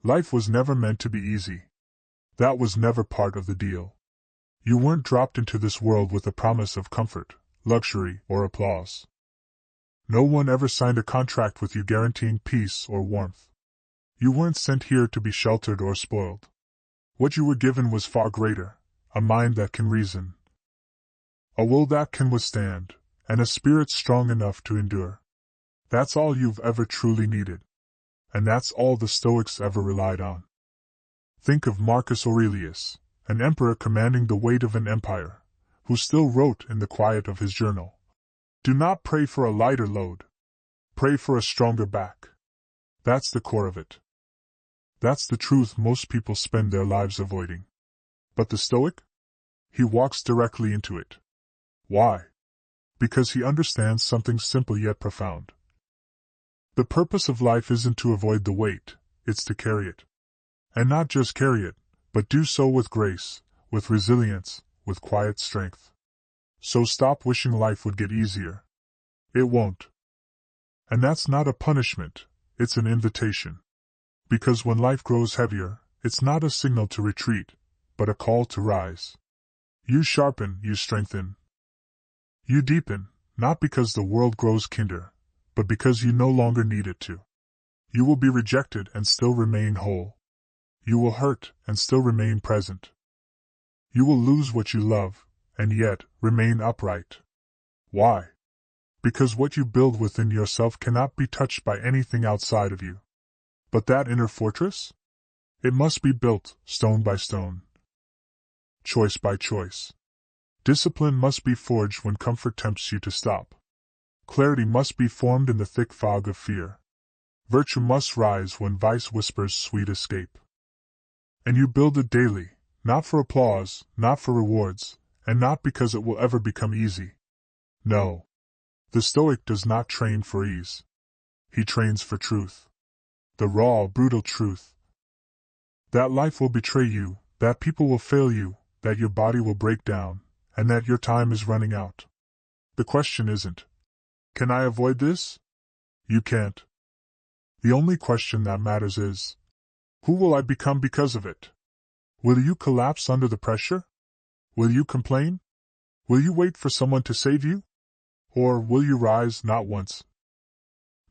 Life was never meant to be easy. That was never part of the deal. You weren't dropped into this world with a promise of comfort, luxury, or applause. No one ever signed a contract with you guaranteeing peace or warmth. You weren't sent here to be sheltered or spoiled. What you were given was far greater: a mind that can reason, a will that can withstand, and a spirit strong enough to endure. That's all you've ever truly needed. And that's all the Stoics ever relied on. Think of Marcus Aurelius, an emperor commanding the weight of an empire, who still wrote in the quiet of his journal, "Do not pray for a lighter load. Pray for a stronger back." That's the core of it. That's the truth most people spend their lives avoiding. But the Stoic? He walks directly into it. Why? Because he understands something simple yet profound. The purpose of life isn't to avoid the weight, it's to carry it. And not just carry it, but do so with grace, with resilience, with quiet strength. So stop wishing life would get easier. It won't. And that's not a punishment, it's an invitation. Because when life grows heavier, it's not a signal to retreat, but a call to rise. You sharpen, you strengthen. You deepen, not because the world grows kinder, but because you no longer need it to. You will be rejected and still remain whole. You will hurt and still remain present. You will lose what you love, and yet remain upright. Why? Because what you build within yourself cannot be touched by anything outside of you. But that inner fortress? It must be built, stone by stone. Choice by choice. Discipline must be forged when comfort tempts you to stop. Clarity must be formed in the thick fog of fear. Virtue must rise when vice whispers sweet escape. And you build it daily, not for applause, not for rewards, and not because it will ever become easy. No. The Stoic does not train for ease. He trains for truth. The raw, brutal truth. That life will betray you, that people will fail you, that your body will break down, and that your time is running out. The question isn't, can I avoid this? You can't. The only question that matters is, who will I become because of it? Will you collapse under the pressure? Will you complain? Will you wait for someone to save you? Or will you rise not once?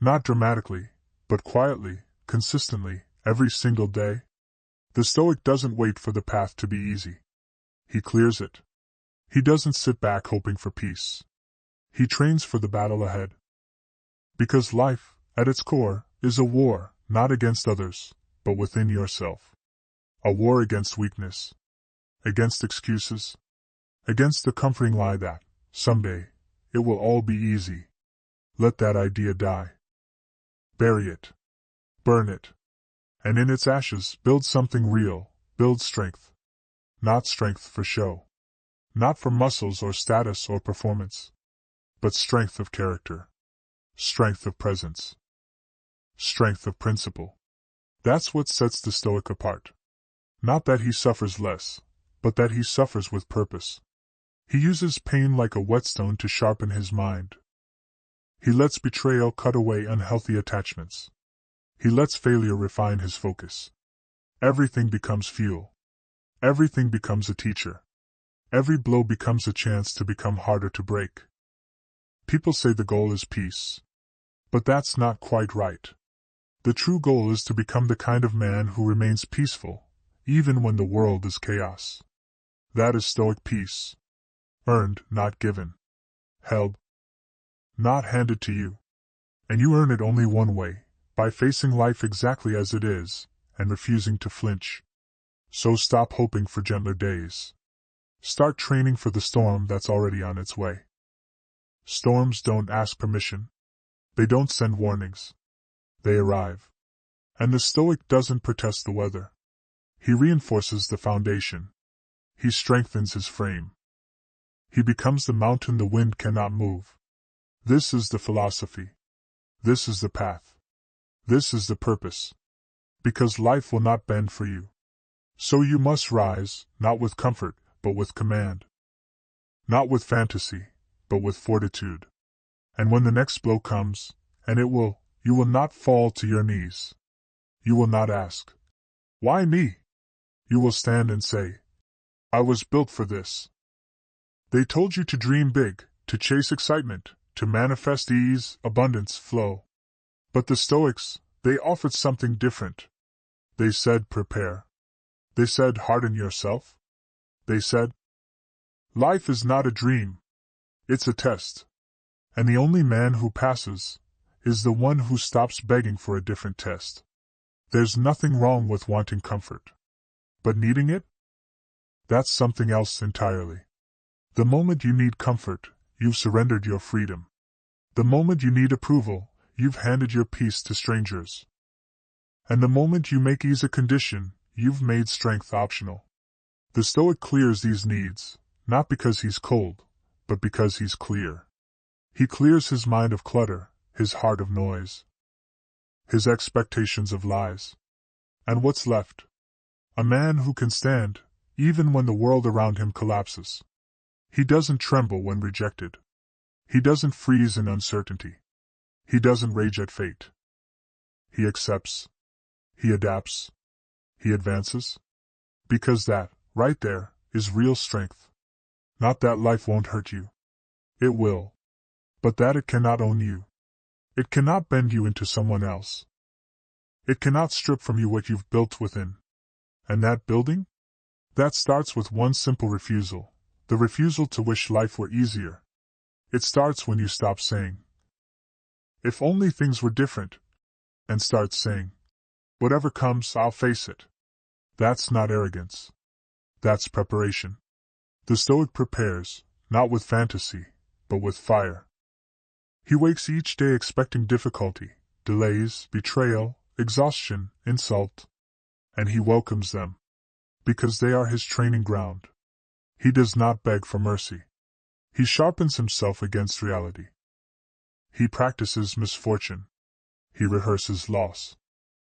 Not dramatically, but quietly, consistently, every single day? The Stoic doesn't wait for the path to be easy. He clears it. He doesn't sit back hoping for peace. He trains for the battle ahead. Because life, at its core, is a war, not against others, but within yourself. A war against weakness. Against excuses. Against the comforting lie that, someday, it will all be easy. Let that idea die. Bury it. Burn it. And in its ashes, build something real, build strength. Not strength for show. Not for muscles or status or performance. But strength of character. Strength of presence. Strength of principle. That's what sets the Stoic apart. Not that he suffers less, but that he suffers with purpose. He uses pain like a whetstone to sharpen his mind. He lets betrayal cut away unhealthy attachments. He lets failure refine his focus. Everything becomes fuel. Everything becomes a teacher. Every blow becomes a chance to become harder to break. People say the goal is peace. But that's not quite right. The true goal is to become the kind of man who remains peaceful, even when the world is chaos. That is Stoic peace. Earned, not given. Held, not handed to you. And you earn it only one way, by facing life exactly as it is, and refusing to flinch. So stop hoping for gentler days. Start training for the storm that's already on its way. Storms don't ask permission. They don't send warnings. They arrive. And the Stoic doesn't protest the weather. He reinforces the foundation. He strengthens his frame. He becomes the mountain the wind cannot move. This is the philosophy. This is the path. This is the purpose. Because life will not bend for you. So you must rise, not with comfort, but with command. Not with fantasy, but with fortitude. And when the next blow comes, and it will, you will not fall to your knees. You will not ask, Why me? You will stand and say, I was built for this. They told you to dream big, to chase excitement, to manifest ease, abundance, flow. But the Stoics, they offered something different. They said prepare. They said harden yourself. They said, life is not a dream. It's a test. And the only man who passes is the one who stops begging for a different test. There's nothing wrong with wanting comfort. But needing it? That's something else entirely. The moment you need comfort, you've surrendered your freedom. The moment you need approval, you've handed your peace to strangers. And the moment you make ease a condition, you've made strength optional. The Stoic clears these needs, not because he's cold, but because he's clear. He clears his mind of clutter, his heart of noise, his expectations of lies. And what's left? A man who can stand, even when the world around him collapses. He doesn't tremble when rejected. He doesn't freeze in uncertainty. He doesn't rage at fate. He accepts. He adapts. He advances. Because that, right there, is real strength. Not that life won't hurt you. It will. But that it cannot own you. It cannot bend you into someone else. It cannot strip from you what you've built within. And that building? That starts with one simple refusal. The refusal to wish life were easier. It starts when you stop saying, if only things were different, and start saying, whatever comes, I'll face it. That's not arrogance. That's preparation. The Stoic prepares, not with fantasy, but with fire. He wakes each day expecting difficulty, delays, betrayal, exhaustion, insult, and he welcomes them, because they are his training ground. He does not beg for mercy. He sharpens himself against reality. He practices misfortune. He rehearses loss.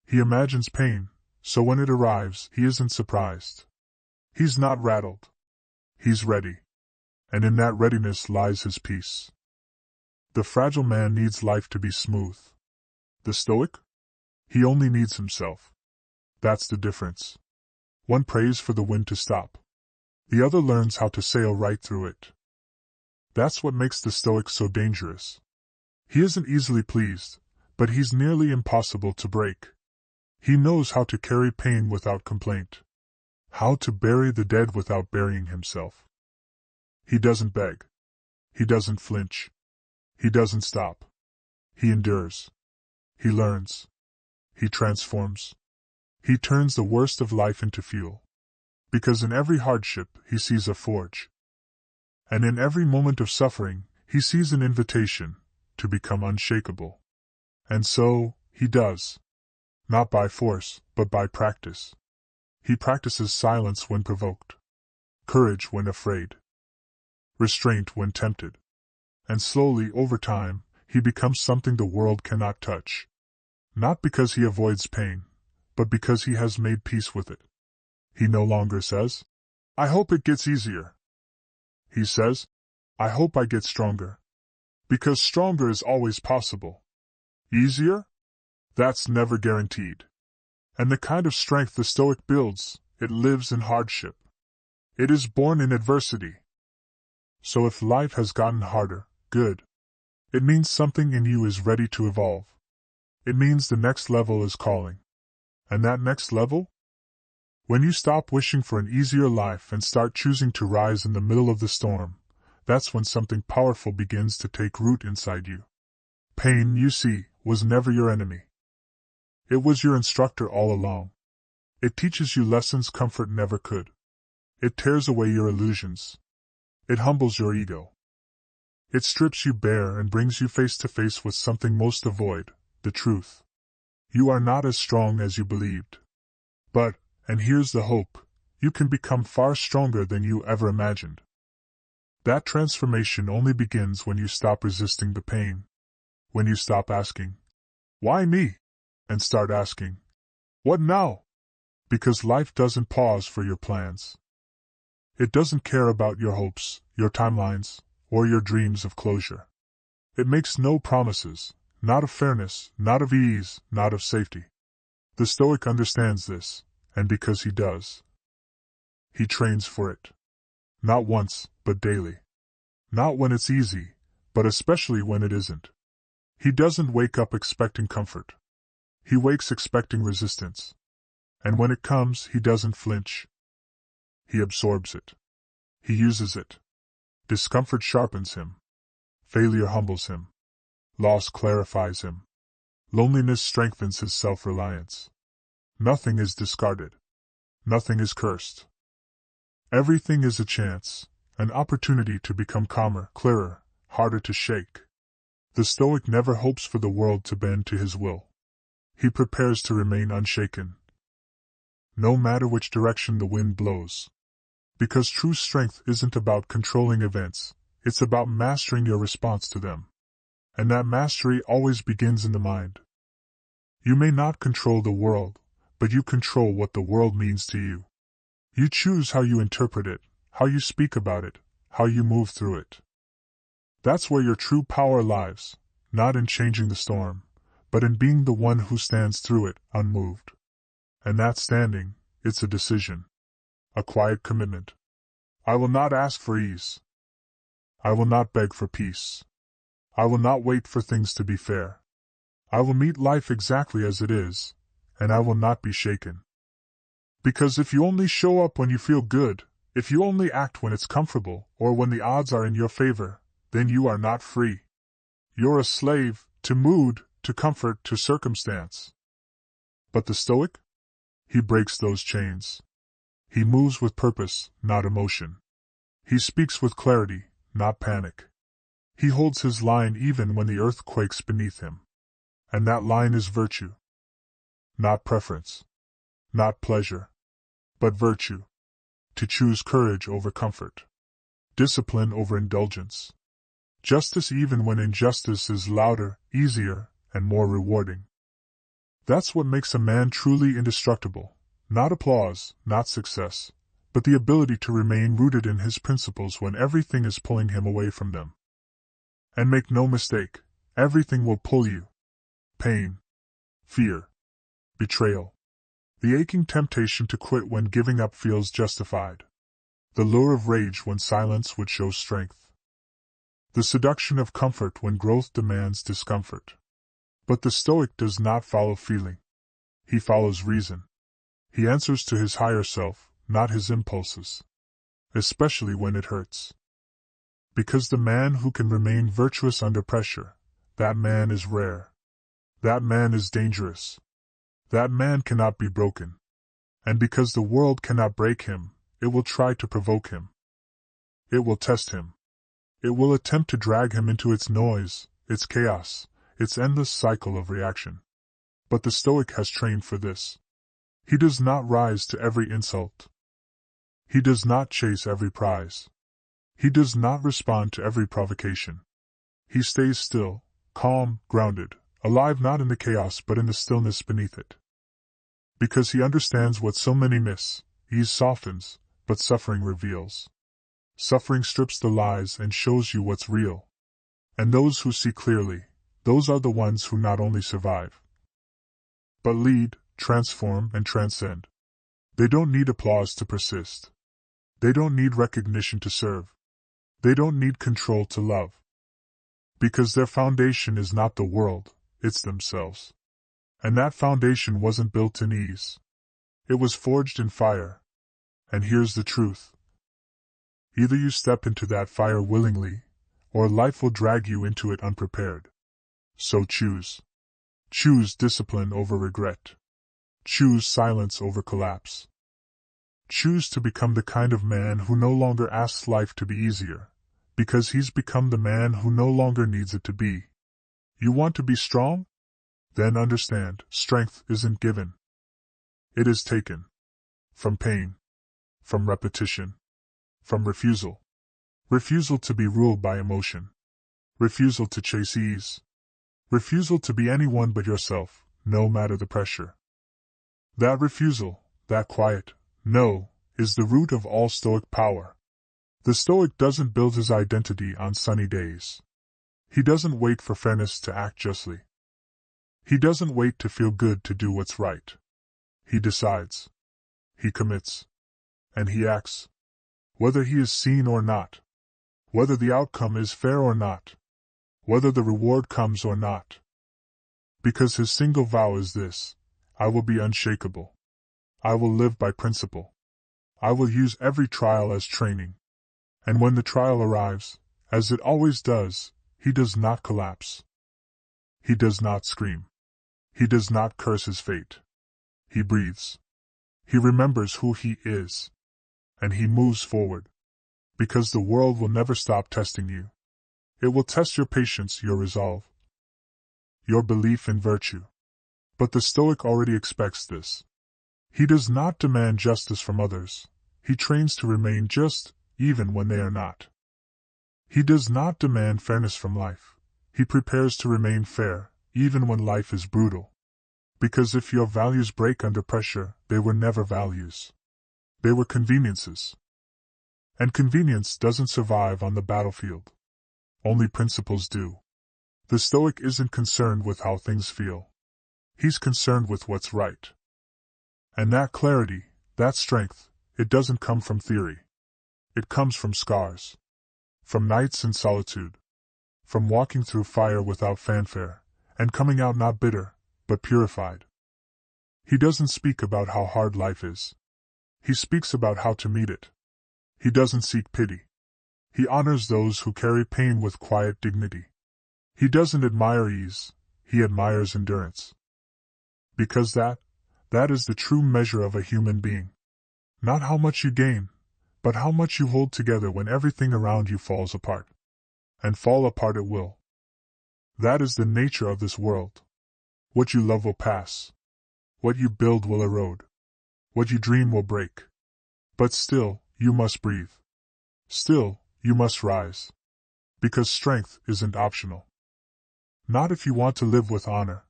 He imagines pain, so when it arrives, he isn't surprised. He's not rattled. He's ready. And in that readiness lies his peace. The fragile man needs life to be smooth. The Stoic? He only needs himself. That's the difference. One prays for the wind to stop. The other learns how to sail right through it. That's what makes the Stoic so dangerous. He isn't easily pleased, but he's nearly impossible to break. He knows how to carry pain without complaint. How to bury the dead without burying himself. He doesn't beg. He doesn't flinch. He doesn't stop. He endures. He learns. He transforms. He turns the worst of life into fuel. Because in every hardship, he sees a forge. And in every moment of suffering, he sees an invitation to become unshakable. And so, he does. Not by force, but by practice. He practices silence when provoked, courage when afraid, restraint when tempted. And slowly, over time, he becomes something the world cannot touch. Not because he avoids pain, but because he has made peace with it. He no longer says, I hope it gets easier. He says, I hope I get stronger. Because stronger is always possible. Easier? That's never guaranteed. And the kind of strength the Stoic builds, it lives in hardship. It is born in adversity. So if life has gotten harder, good. It means something in you is ready to evolve. It means the next level is calling. And that next level? When you stop wishing for an easier life and start choosing to rise in the middle of the storm, that's when something powerful begins to take root inside you. Pain, you see, was never your enemy. It was your instructor all along. It teaches you lessons comfort never could. It tears away your illusions. It humbles your ego. It strips you bare and brings you face to face with something most avoid, the truth. You are not as strong as you believed. But, and here's the hope, you can become far stronger than you ever imagined. That transformation only begins when you stop resisting the pain. When you stop asking, why me? And start asking, what now? Because life doesn't pause for your plans. It doesn't care about your hopes, your timelines, or your dreams of closure. It makes no promises, not of fairness, not of ease, not of safety. The Stoic understands this, And because he does, he trains for it. Not once, but daily. Not when it's easy, but especially when it isn't. He doesn't wake up expecting comfort. He wakes expecting resistance. And when it comes, he doesn't flinch. He absorbs it. He uses it. Discomfort sharpens him. Failure humbles him. Loss clarifies him. Loneliness strengthens his self-reliance. Nothing is discarded. Nothing is cursed. Everything is a chance, an opportunity to become calmer, clearer, harder to shake. The Stoic never hopes for the world to bend to his will. He prepares to remain unshaken, no matter which direction the wind blows. Because true strength isn't about controlling events, it's about mastering your response to them. And that mastery always begins in the mind. You may not control the world, but you control what the world means to you. You choose how you interpret it, how you speak about it, how you move through it. That's where your true power lies, not in changing the storm, but in being the one who stands through it, unmoved. And that standing, it's a decision. A quiet commitment. I will not ask for ease. I will not beg for peace. I will not wait for things to be fair. I will meet life exactly as it is, and I will not be shaken. Because if you only show up when you feel good, if you only act when it's comfortable, or when the odds are in your favor, then you are not free. You're a slave, to mood, to comfort, to circumstance. But the Stoic? He breaks those chains. He moves with purpose, not emotion. He speaks with clarity, not panic. He holds his line even when the earth quakes beneath him. And that line is virtue. Not preference. Not pleasure. But virtue. To choose courage over comfort. Discipline over indulgence. Justice even when injustice is louder, easier, and more rewarding. That's what makes a man truly indestructible. Not applause, not success, but the ability to remain rooted in his principles when everything is pulling him away from them. And make no mistake, everything will pull you. Pain, fear, betrayal, the aching temptation to quit when giving up feels justified, the lure of rage when silence would show strength, the seduction of comfort when growth demands discomfort. But the Stoic does not follow feeling. He follows reason. He answers to his higher self, not his impulses. Especially when it hurts. Because the man who can remain virtuous under pressure, that man is rare. That man is dangerous. That man cannot be broken. And because the world cannot break him, it will try to provoke him. It will test him. It will attempt to drag him into its noise, its chaos, its endless cycle of reaction. But the Stoic has trained for this. He does not rise to every insult. He does not chase every prize. He does not respond to every provocation. He stays still, calm, grounded, alive not in the chaos but in the stillness beneath it. Because he understands what so many miss, ease softens, but suffering reveals. Suffering strips the lies and shows you what's real. And those who see clearly, those are the ones who not only survive, but lead, transform, and transcend. They don't need applause to persist. They don't need recognition to serve. They don't need control to love. Because their foundation is not the world, it's themselves. And that foundation wasn't built in ease. It was forged in fire. And here's the truth. Either you step into that fire willingly, or life will drag you into it unprepared. So choose. Choose discipline over regret. Choose silence over collapse. Choose to become the kind of man who no longer asks life to be easier, because he's become the man who no longer needs it to be. You want to be strong? Then understand, strength isn't given. It is taken. From pain. From repetition. From refusal. Refusal to be ruled by emotion. Refusal to chase ease. Refusal to be anyone but yourself, no matter the pressure. That refusal, that quiet no, is the root of all Stoic power. The Stoic doesn't build his identity on sunny days. He doesn't wait for fairness to act justly. He doesn't wait to feel good to do what's right. He decides. he commits. And he acts. Whether he is seen or not. Whether the outcome is fair or not. Whether the reward comes or not. Because his single vow is this: I will be unshakable. I will live by principle. I will use every trial as training. And when the trial arrives, as it always does, he does not collapse. He does not scream. He does not curse his fate. He breathes. He remembers who he is. And he moves forward. Because the world will never stop testing you. It will test your patience, your resolve, your belief in virtue. But the Stoic already expects this. He does not demand justice from others. He trains to remain just, even when they are not. He does not demand fairness from life. He prepares to remain fair, even when life is brutal. Because if your values break under pressure, they were never values. They were conveniences. And convenience doesn't survive on the battlefield. Only principles do. The Stoic isn't concerned with how things feel. He's concerned with what's right. And that clarity, that strength, it doesn't come from theory. It comes from scars. From nights in solitude. From walking through fire without fanfare, and coming out not bitter, but purified. He doesn't speak about how hard life is. He speaks about how to meet it. He doesn't seek pity. He honors those who carry pain with quiet dignity. He doesn't admire ease, he admires endurance. Because that is the true measure of a human being. Not how much you gain, but how much you hold together when everything around you falls apart. And fall apart it will. That is the nature of this world. What you love will pass. What you build will erode. What you dream will break. But still, you must breathe. Still, you must rise. Because strength isn't optional. Not if you want to live with honor.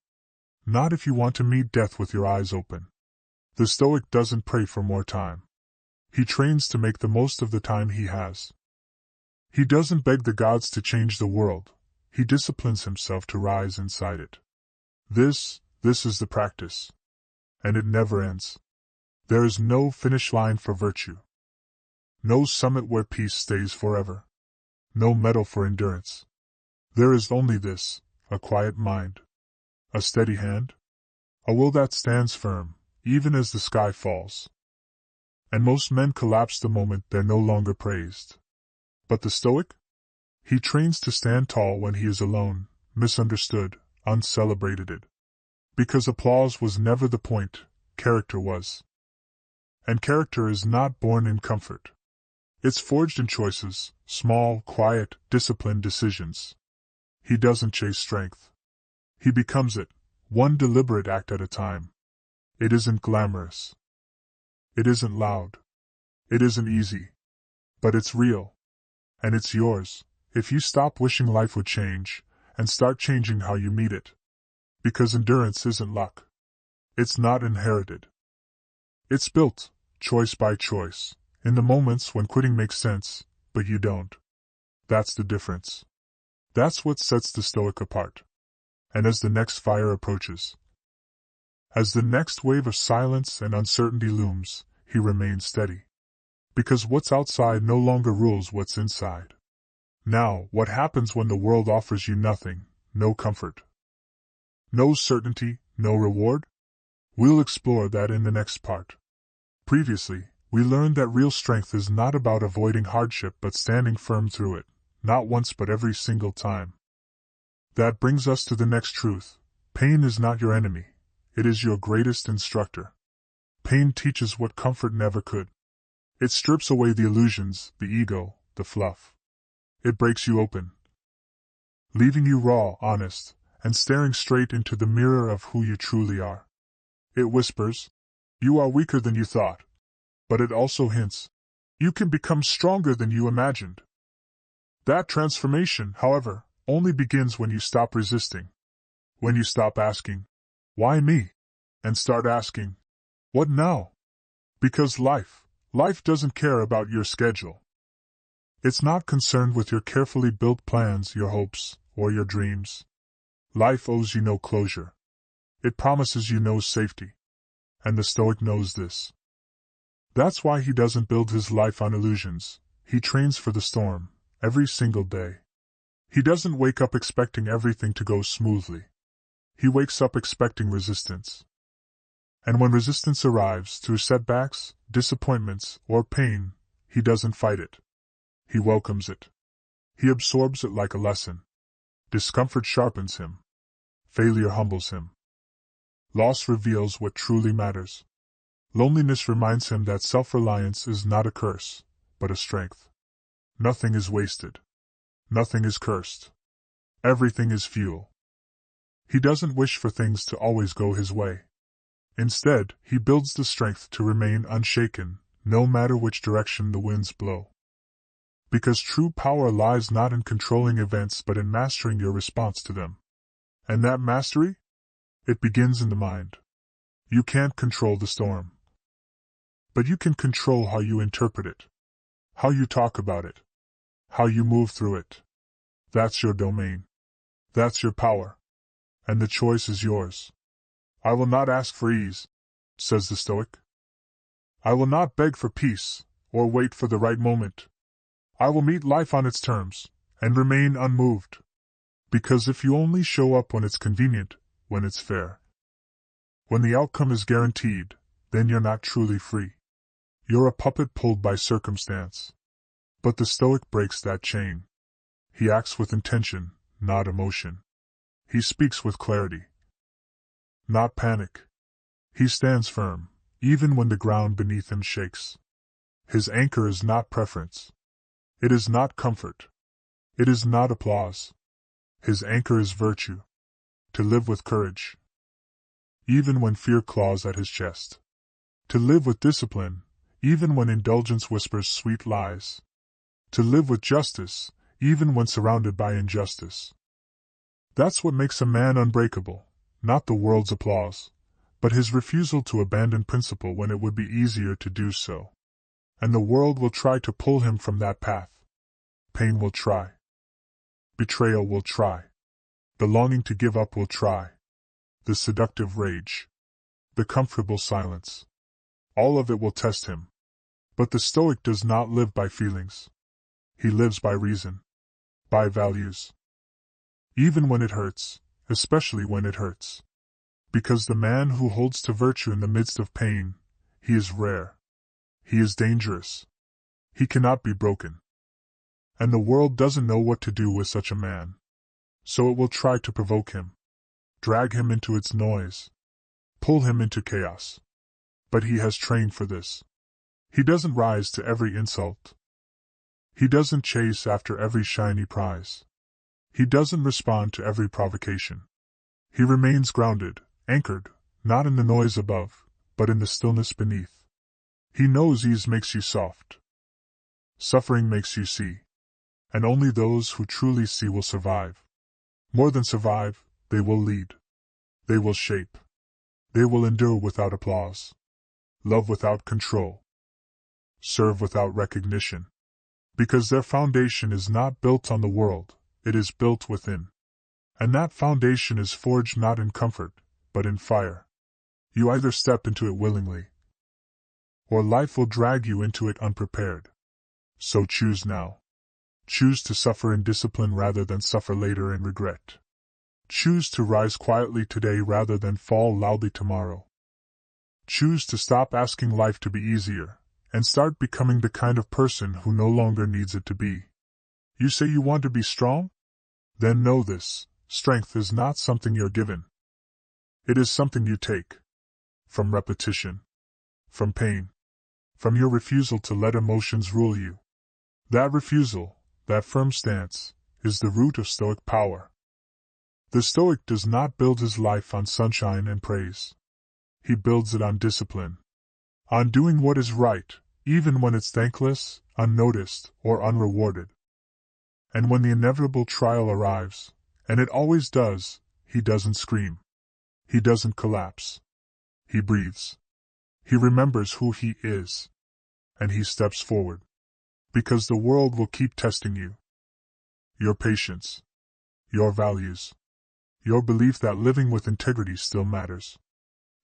Not if you want to meet death with your eyes open. The Stoic doesn't pray for more time. He trains to make the most of the time he has. He doesn't beg the gods to change the world. He disciplines himself to rise inside it. This is the practice. And it never ends. There is no finish line for virtue. No summit where peace stays forever. No medal for endurance. There is only this, a quiet mind. A steady hand. A will that stands firm, even as the sky falls. And most men collapse the moment they're no longer praised. But the Stoic? He trains to stand tall when he is alone, misunderstood, uncelebrated. Because applause was never the point, character was. And character is not born in comfort. It's forged in choices, small, quiet, disciplined decisions. He doesn't chase strength. He becomes it, one deliberate act at a time. It isn't glamorous. It isn't loud. It isn't easy. But it's real. And it's yours, if you stop wishing life would change, and start changing how you meet it. Because endurance isn't luck. It's not inherited. It's built, choice by choice, in the moments when quitting makes sense, but you don't. That's the difference. That's what sets the Stoic apart. And as the next fire approaches, as the next wave of silence and uncertainty looms, he remains steady. Because what's outside no longer rules what's inside. Now, what happens when the world offers you nothing, no comfort? No certainty, no reward? We'll explore that in the next part. Previously, we learned that real strength is not about avoiding hardship but standing firm through it, not once but every single time. That brings us to the next truth. Pain is not your enemy. It is your greatest instructor. Pain teaches what comfort never could. It strips away the illusions, the ego, the fluff. It breaks you open, leaving you raw, honest, and staring straight into the mirror of who you truly are. It whispers, you are weaker than you thought. But it also hints, you can become stronger than you imagined. That transformation, however, only begins when you stop resisting. When you stop asking, why me? And start asking, what now? Because life doesn't care about your schedule. It's not concerned with your carefully built plans, your hopes, or your dreams. Life owes you no closure. It promises you no safety. And the Stoic knows this. That's why he doesn't build his life on illusions. He trains for the storm, every single day. He doesn't wake up expecting everything to go smoothly. He wakes up expecting resistance. And when resistance arrives through setbacks, disappointments, or pain, he doesn't fight it. He welcomes it. He absorbs it like a lesson. Discomfort sharpens him. Failure humbles him. Loss reveals what truly matters. Loneliness reminds him that self-reliance is not a curse, but a strength. Nothing is wasted. Nothing is cursed. Everything is fuel. He doesn't wish for things to always go his way. Instead, he builds the strength to remain unshaken, no matter which direction the winds blow. Because true power lies not in controlling events but in mastering your response to them. And that mastery? It begins in the mind. You can't control the storm. But you can control how you interpret it. How you talk about it. How you move through it. That's your domain. That's your power. And the choice is yours. I will not ask for ease, says the Stoic. I will not beg for peace, or wait for the right moment. I will meet life on its terms, and remain unmoved. Because if you only show up when it's convenient, when it's fair, when the outcome is guaranteed, then you're not truly free. You're a puppet pulled by circumstance. But the Stoic breaks that chain. He acts with intention, not emotion. He speaks with clarity, not panic. He stands firm, even when the ground beneath him shakes. His anchor is not preference. It is not comfort. It is not applause. His anchor is virtue. To live with courage, even when fear claws at his chest. To live with discipline, even when indulgence whispers sweet lies. To live with justice, even when surrounded by injustice. That's what makes a man unbreakable, not the world's applause, but his refusal to abandon principle when it would be easier to do so. And the world will try to pull him from that path. Pain will try. Betrayal will try. The longing to give up will try. The seductive rage. The comfortable silence. All of it will test him. But the Stoic does not live by feelings. He lives by reason. By values. Even when it hurts, especially when it hurts. Because the man who holds to virtue in the midst of pain, he is rare. He is dangerous. He cannot be broken. And the world doesn't know what to do with such a man. So it will try to provoke him. Drag him into its noise. Pull him into chaos. But he has trained for this. He doesn't rise to every insult. He doesn't chase after every shiny prize. He doesn't respond to every provocation. He remains grounded, anchored, not in the noise above, but in the stillness beneath. He knows ease makes you soft. Suffering makes you see. And only those who truly see will survive. More than survive, they will lead. They will shape. They will endure without applause. Love without control. Serve without recognition. Because their foundation is not built on the world, it is built within. And that foundation is forged not in comfort, but in fire. You either step into it willingly, or life will drag you into it unprepared. So choose now. Choose to suffer in discipline rather than suffer later in regret. Choose to rise quietly today rather than fall loudly tomorrow. Choose to stop asking life to be easier, and start becoming the kind of person who no longer needs it to be. You say you want to be strong? Then know this, strength is not something you're given. It is something you take. From repetition. From pain. From your refusal to let emotions rule you. That refusal, that firm stance, is the root of Stoic power. The Stoic does not build his life on sunshine and praise. He builds it on discipline. On doing what is right, even when it's thankless, unnoticed, or unrewarded. And when the inevitable trial arrives, and it always does, he doesn't scream. He doesn't collapse. He breathes. He remembers who he is. And he steps forward. Because the world will keep testing you. Your patience. Your values. Your belief that living with integrity still matters.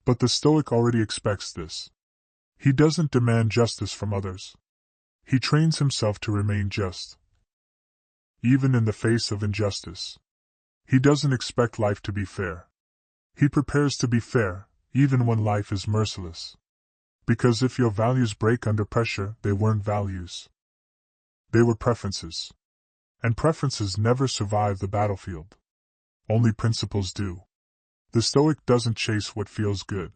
But the Stoic already expects this. He doesn't demand justice from others. He trains himself to remain just, even in the face of injustice. He doesn't expect life to be fair. He prepares to be fair, even when life is merciless. Because if your values break under pressure, they weren't values. They were preferences. And preferences never survive the battlefield. Only principles do. The Stoic doesn't chase what feels good.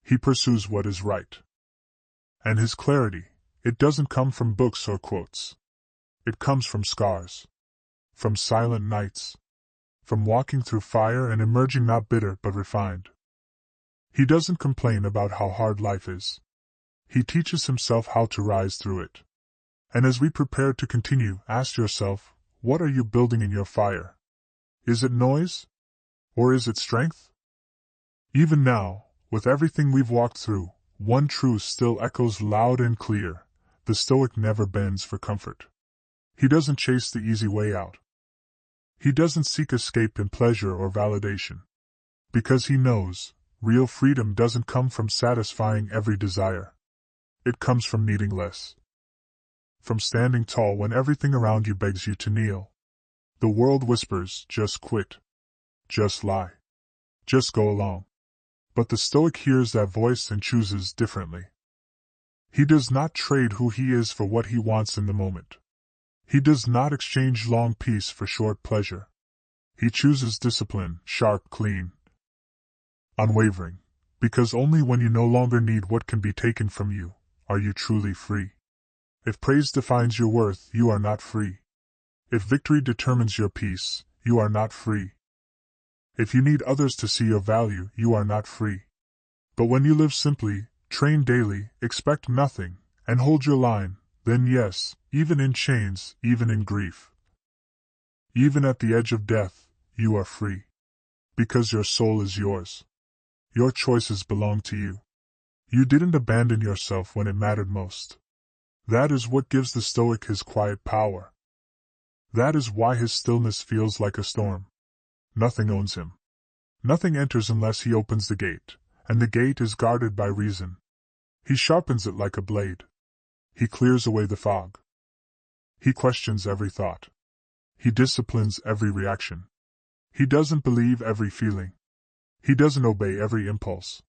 He pursues what is right. And his clarity, it doesn't come from books or quotes. It comes from scars. From silent nights. From walking through fire and emerging not bitter but refined. He doesn't complain about how hard life is. He teaches himself how to rise through it. And as we prepare to continue, ask yourself, what are you building in your fire? Is it noise? Or is it strength? Even now, with everything we've walked through, one truth still echoes loud and clear: the Stoic never bends for comfort. He doesn't chase the easy way out. He doesn't seek escape in pleasure or validation. Because he knows, real freedom doesn't come from satisfying every desire. It comes from needing less. From standing tall when everything around you begs you to kneel. The world whispers, just quit. Just lie. Just go along. But the Stoic hears that voice and chooses differently. He does not trade who he is for what he wants in the moment. He does not exchange long peace for short pleasure. He chooses discipline, sharp, clean, unwavering, because only when you no longer need what can be taken from you are you truly free. If praise defines your worth, you are not free. If victory determines your peace, you are not free. If you need others to see your value, you are not free. But when you live simply, train daily, expect nothing, and hold your line, then yes, even in chains, even in grief, even at the edge of death, you are free. Because your soul is yours. Your choices belong to you. You didn't abandon yourself when it mattered most. That is what gives the Stoic his quiet power. That is why his stillness feels like a storm. Nothing owns him. Nothing enters unless he opens the gate, and the gate is guarded by reason. He sharpens it like a blade. He clears away the fog. He questions every thought. He disciplines every reaction. He doesn't believe every feeling. He doesn't obey every impulse.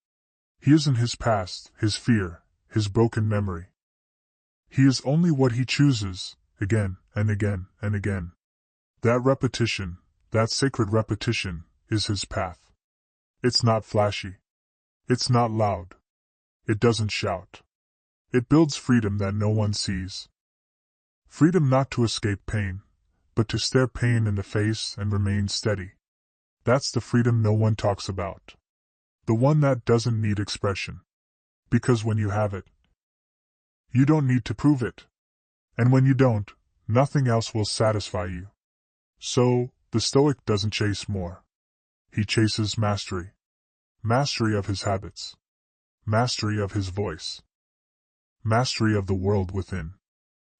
He isn't his past, his fear, his broken memory. He is only what he chooses, again and again and again. That repetition, that sacred repetition, is his path. It's not flashy. It's not loud. It doesn't shout. It builds freedom that no one sees. Freedom not to escape pain, but to stare pain in the face and remain steady. That's the freedom no one talks about. The one that doesn't need expression. Because when you have it, you don't need to prove it. And when you don't, nothing else will satisfy you. So, the Stoic doesn't chase more. He chases mastery. Mastery of his habits. Mastery of his voice. Mastery of the world within.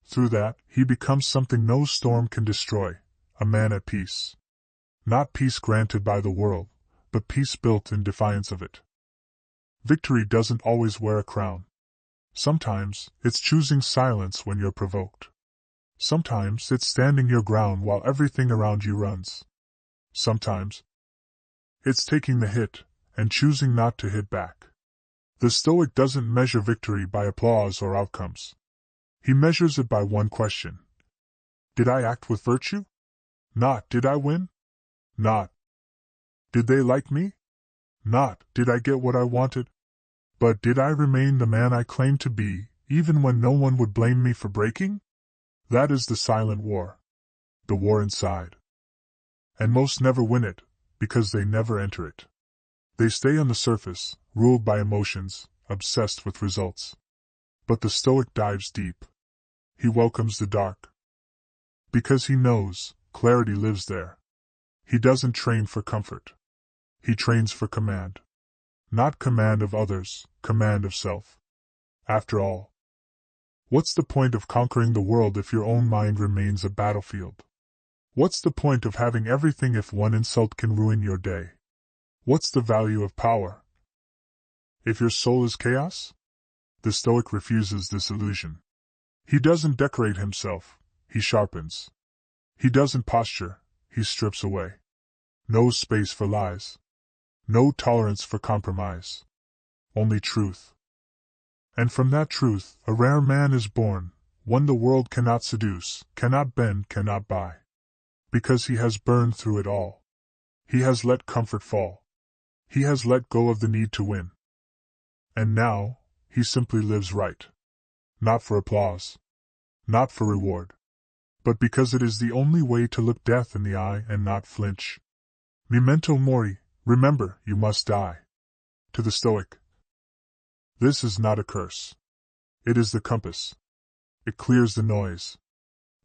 Through that, he becomes something no storm can destroy, a man at peace. Not peace granted by the world, but peace built in defiance of it. Victory doesn't always wear a crown. Sometimes, it's choosing silence when you're provoked. Sometimes, it's standing your ground while everything around you runs. Sometimes, it's taking the hit, and choosing not to hit back. The Stoic doesn't measure victory by applause or outcomes. He measures it by one question. Did I act with virtue? Not, did I win? Not, did they like me? Not, did I get what I wanted? But did I remain the man I claimed to be, even when no one would blame me for breaking? That is the silent war. The war inside. And most never win it, because they never enter it. They stay on the surface, ruled by emotions, obsessed with results. But the Stoic dives deep. He welcomes the dark. Because he knows, clarity lives there. He doesn't train for comfort. He trains for command. Not command of others, command of self. After all, what's the point of conquering the world if your own mind remains a battlefield? What's the point of having everything if one insult can ruin your day? What's the value of power if your soul is chaos? The Stoic refuses this illusion. He doesn't decorate himself, he sharpens. He doesn't posture, he strips away. No space for lies. No tolerance for compromise. Only truth. And from that truth, a rare man is born, one the world cannot seduce, cannot bend, cannot buy. Because he has burned through it all. He has let comfort fall. He has let go of the need to win. And now, he simply lives right. Not for applause. Not for reward. But because it is the only way to look death in the eye and not flinch. Memento mori, remember, you must die. To the Stoic. This is not a curse. It is the compass. It clears the noise.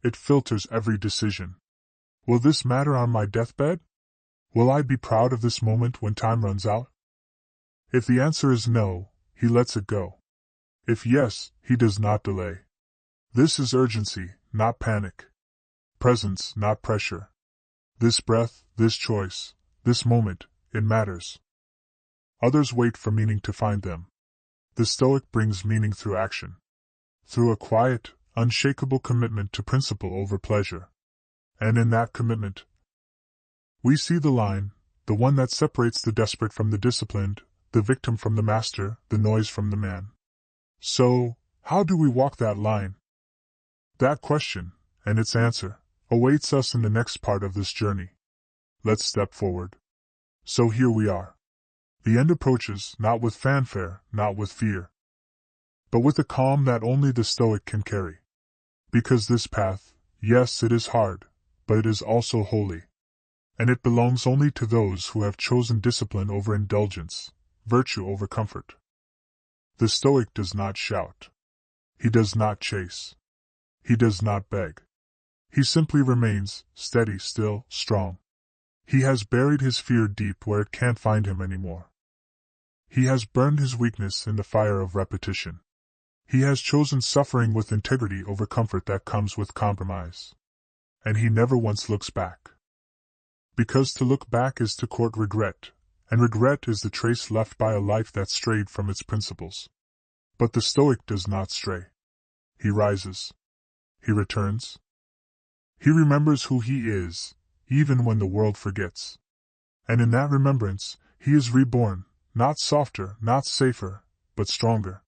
It filters every decision. Will this matter on my deathbed? Will I be proud of this moment when time runs out? If the answer is no, he lets it go. If yes, he does not delay. This is urgency, not panic. Presence, not pressure. This breath, this choice, this moment, it matters. Others wait for meaning to find them. The Stoic brings meaning through action. Through a quiet, unshakable commitment to principle over pleasure. And in that commitment, we see the line, the one that separates the desperate from the disciplined, the victim from the master, the noise from the man. So, how do we walk that line? That question, and its answer, awaits us in the next part of this journey. Let's step forward. So here we are. The end approaches, not with fanfare, not with fear, but with a calm that only the Stoic can carry. Because this path, yes, it is hard, but it is also holy. And it belongs only to those who have chosen discipline over indulgence, virtue over comfort. The Stoic does not shout. He does not chase. He does not beg. He simply remains, steady, still, strong. He has buried his fear deep where it can't find him anymore. He has burned his weakness in the fire of repetition. He has chosen suffering with integrity over comfort that comes with compromise. And he never once looks back. Because to look back is to court regret, and regret is the trace left by a life that strayed from its principles. But the Stoic does not stray. He rises. He returns. He remembers who he is, even when the world forgets. And in that remembrance, he is reborn, not softer, not safer, but stronger.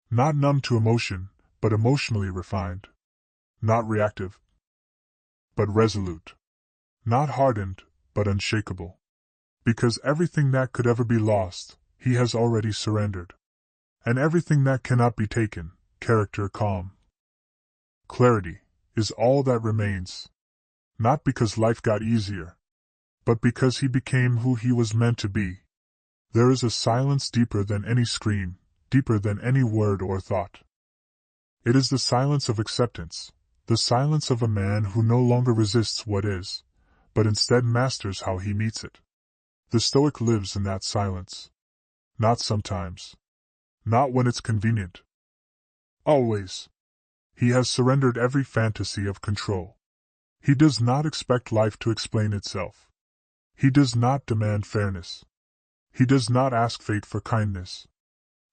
Not numb to emotion, but emotionally refined. Not reactive, but resolute. Not hardened, but unshakable. Because everything that could ever be lost, he has already surrendered. And everything that cannot be taken, character calm. Clarity, is all that remains. Not because life got easier, but because he became who he was meant to be. There is a silence deeper than any scream, deeper than any word or thought. It is the silence of acceptance, the silence of a man who no longer resists what is, but instead masters how he meets it. The Stoic lives in that silence. Not sometimes. Not when it's convenient. Always. He has surrendered every fantasy of control. He does not expect life to explain itself. He does not demand fairness. He does not ask fate for kindness.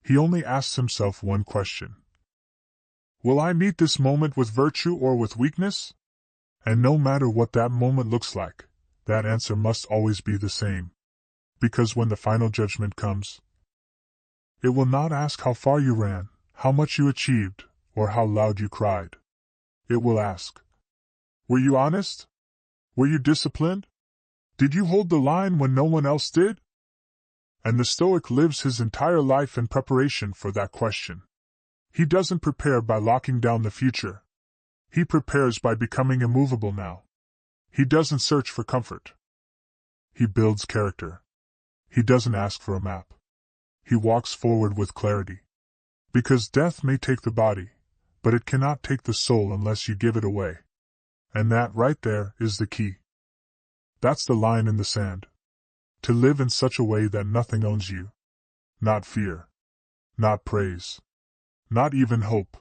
He only asks himself one question. Will I meet this moment with virtue or with weakness? And no matter what that moment looks like, that answer must always be the same. Because when the final judgment comes, it will not ask how far you ran, how much you achieved, or how loud you cried. It will ask, were you honest? Were you disciplined? Did you hold the line when no one else did? And the Stoic lives his entire life in preparation for that question. He doesn't prepare by locking down the future. He prepares by becoming immovable now. He doesn't search for comfort. He builds character. He doesn't ask for a map. He walks forward with clarity. Because death may take the body, but it cannot take the soul unless you give it away. And that right there is the key. That's the line in the sand. To live in such a way that nothing owns you. Not fear. Not praise. Not even hope.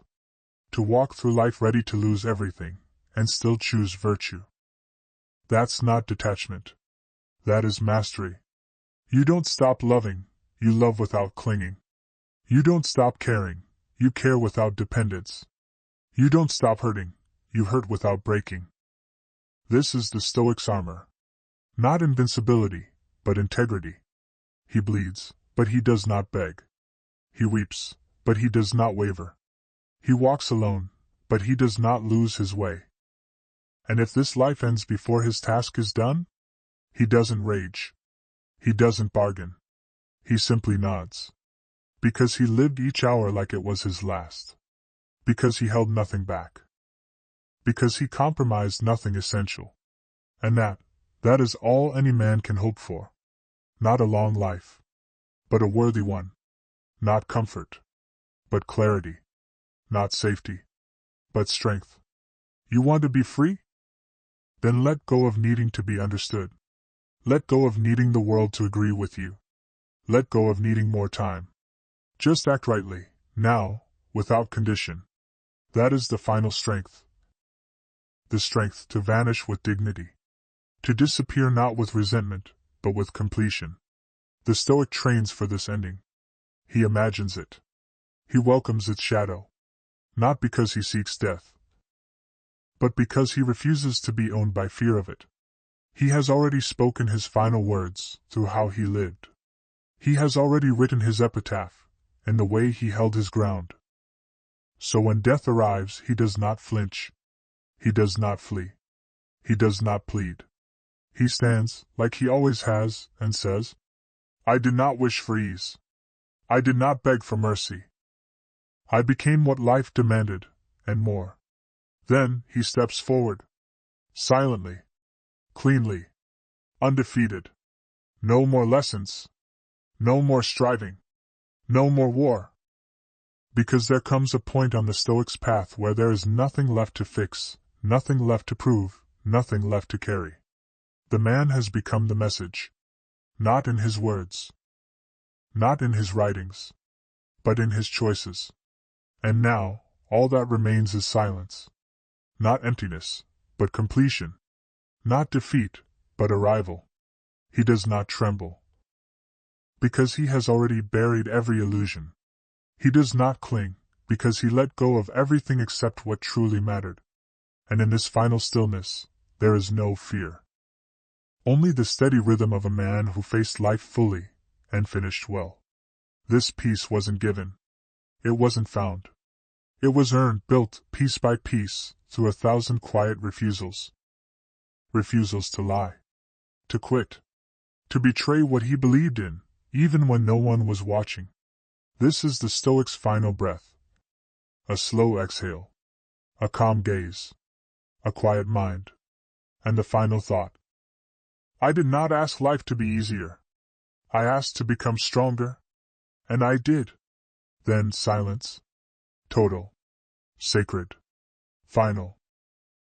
To walk through life ready to lose everything, and still choose virtue. That's not detachment. That is mastery. You don't stop loving, you love without clinging. You don't stop caring, You care without dependence. You don't stop hurting, you hurt without breaking. This is the Stoic's armor. Not invincibility, but integrity. He bleeds, but he does not beg. He weeps, but he does not waver. He walks alone, but he does not lose his way. And if this life ends before his task is done, he doesn't rage. He doesn't bargain. He simply nods. Because he lived each hour like it was his last. Because he held nothing back. Because he compromised nothing essential. And that is all any man can hope for. Not a long life, but a worthy one. Not comfort, but clarity. Not safety, but strength. You want to be free? Then let go of needing to be understood. Let go of needing the world to agree with you. Let go of needing more time. Just act rightly, now, without condition. That is the final strength. The strength to vanish with dignity. To disappear not with resentment, but with completion. The Stoic trains for this ending. He imagines it. He welcomes its shadow. Not because he seeks death, but because he refuses to be owned by fear of it. He has already spoken his final words through how he lived. He has already written his epitaph in the way he held his ground. So when death arrives, he does not flinch. He does not flee. He does not plead. He stands, like he always has, and says, I did not wish for ease. I did not beg for mercy. I became what life demanded, and more. Then he steps forward. Silently. Cleanly. Undefeated. No more lessons. No more striving. No more war. Because there comes a point on the Stoic's path where there is nothing left to fix, nothing left to prove, nothing left to carry. The man has become the message. Not in his words. Not in his writings. But in his choices. And now, all that remains is silence. Not emptiness, but completion. Not defeat, but arrival. He does not tremble. Because he has already buried every illusion. He does not cling, because he let go of everything except what truly mattered. And in this final stillness, there is no fear. Only the steady rhythm of a man who faced life fully, and finished well. This peace wasn't given. It wasn't found. It was earned, built, piece by piece, through 1,000 quiet refusals. Refusals to lie. To quit. To betray what he believed in, even when no one was watching. This is the Stoic's final breath. A slow exhale. A calm gaze. A quiet mind. And the final thought. I did not ask life to be easier. I asked to become stronger. And I did. Then silence. Total. Sacred. Final.